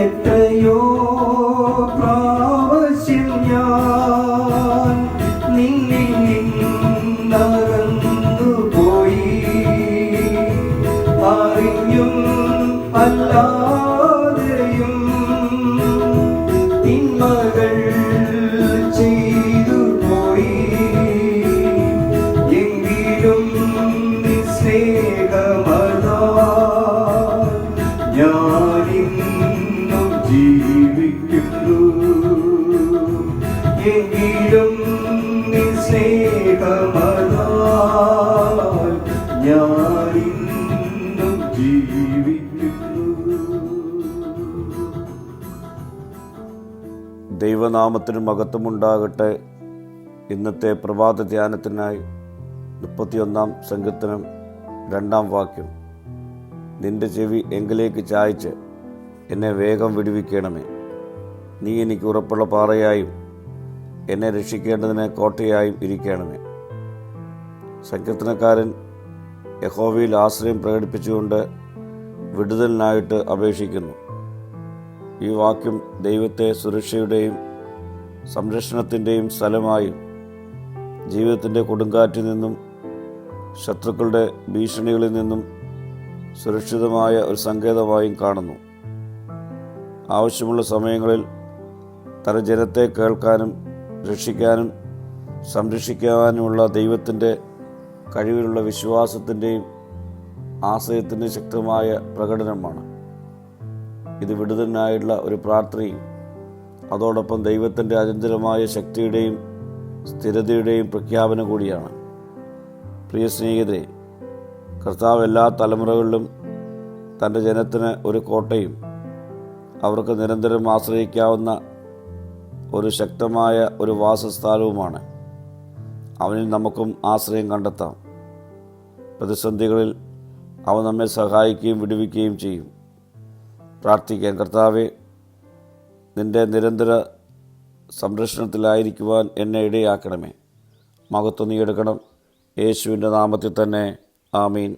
എത്രയോ പ്രാവശ്യം ഞാൻ നിന്നിൽ നിന്നകന്നു പോയി, അറിഞ്ഞും അല്ലാതെയും തിന്മകൾ ചെയ്തു പോയി. എങ്കിലും സ്നേഹമതാൽ ഞാനിന്നും ജീവിക്കുന്നു. എങ്കിലും സ്നേഹമതാൽ ഞാനിന്നും ജീവിക്കുന്നു. ദൈവനാമത്തിന് മഹത്വമുണ്ടാകട്ടെ. ഇന്നത്തെ പ്രഭാത ധ്യാനത്തിനായി 31-ാം സങ്കീർത്തനം 2-ാം വാക്യം. നിന്റെ ചെവി എങ്കിലേക്ക് ചായ്ച്ച് എന്നെ വേഗം വിടുവിക്കണമേ. നീ എനിക്ക് ഉറപ്പുള്ള പാറയായും എന്നെ രക്ഷിക്കേണ്ടതിന് കോട്ടയായും ഇരിക്കണമേ. സങ്കീർത്തനക്കാരൻ യഹോവയിൽ ആശ്രയം പ്രകടിപ്പിച്ചുകൊണ്ട് വിടുതലിനായിട്ട് അപേക്ഷിക്കുന്നു. ഈ വാക്യം ദൈവത്തെ സുരക്ഷയുടെയും സംരക്ഷണത്തിൻ്റെയും സ്ഥലമായും ജീവിതത്തിൻ്റെ കൊടുങ്കാറ്റിൽ നിന്നും ശത്രുക്കളുടെ ഭീഷണികളിൽ നിന്നും സുരക്ഷിതമായ ഒരു സങ്കേതമായും കാണുന്നു. ആവശ്യമുള്ള സമയങ്ങളിൽ തൻ്റെ ജനത്തെ കേൾക്കാനും രക്ഷിക്കാനും സംരക്ഷിക്കാനുമുള്ള ദൈവത്തിൻ്റെ കഴിവിലുള്ള വിശ്വാസത്തിൻ്റെയും ആശ്രയത്തിൻ്റെയും ശക്തമായ പ്രകടനമാണ്. ഇത് വിടുതലിനായുള്ള ഒരു പ്രാർത്ഥനയും അതോടൊപ്പം ദൈവത്തിൻ്റെ അചഞ്ചലമായ ശക്തിയുടെയും സ്ഥിരതയുടെയും പ്രഖ്യാപനം കൂടിയാണ്. പ്രിയ സ്നേഹിതരെ, കർത്താവ് എല്ലാ തലമുറകളിലും തൻ്റെ ജനത്തിന് ഒരു കോട്ടയും അവർക്ക് നിരന്തരം ആശ്രയിക്കാവുന്ന ഒരു ശക്തമായ ഒരു വാസസ്ഥലവുമാണ്. അവനിൽ നമുക്കും ആശ്രയം കണ്ടെത്താം. പ്രതിസന്ധികളിൽ അവൻ നമ്മെ സഹായിക്കുകയും വിടുവിക്കുകയും ചെയ്യും. പ്രാർത്ഥിക്കാൻ. കർത്താവേ, നിൻ്റെ നിരന്തര സംരക്ഷണത്തിലായിരിക്കുവാൻ എന്നെ ഇടയാക്കണമേ. മഹത്വം നീ എടുക്കണം. യേശുവിൻ്റെ നാമത്തിൽ തന്നെ. ആമീൻ.